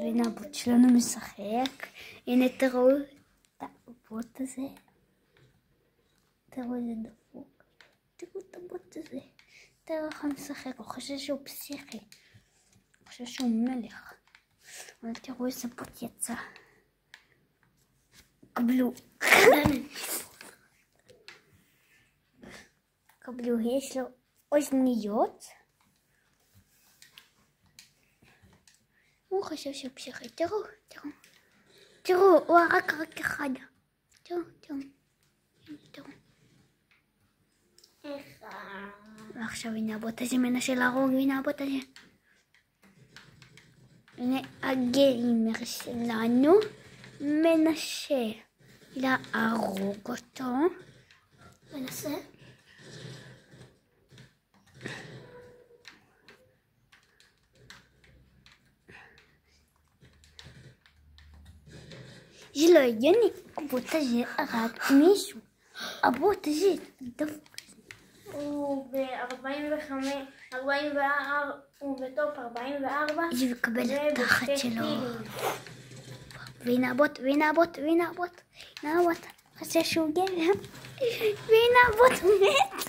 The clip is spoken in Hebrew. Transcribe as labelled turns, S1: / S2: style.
S1: והנה הבוט שלנו משחק. הנה תראו את הבוט הזה. תראו איזה דפוק. תראו את הבוט הזה. תראו איך הוא משחק. הוא חושב שהוא פסיכי. הוא חושב שהוא מלך. אבל תראו איזה בוט יצא. קבלו. קבלו, יש לו אוזניות. הוא חושב שהוא פסיכי. תראו, תראו. תראו, הוא הרג רק אחד. תראו, תראו. תראו. ועכשיו הנה הבוט הזה מנסה להרוג, הנה הבוט הזה. הנה הגיימר שלנו מנסה להרוג אותו. מנסה. זה לא הגיוני, הבוט הזה הרג מישהו. הבוט הזה דווקא.
S2: הוא ב-45, הוא בטופ 44.
S1: זה מקבל את התחת שלו. והנה הבוט, והנה הבוט, והנה הבוט. הנה הבוט. חושב שהוא גבר. והנה הבוט מת.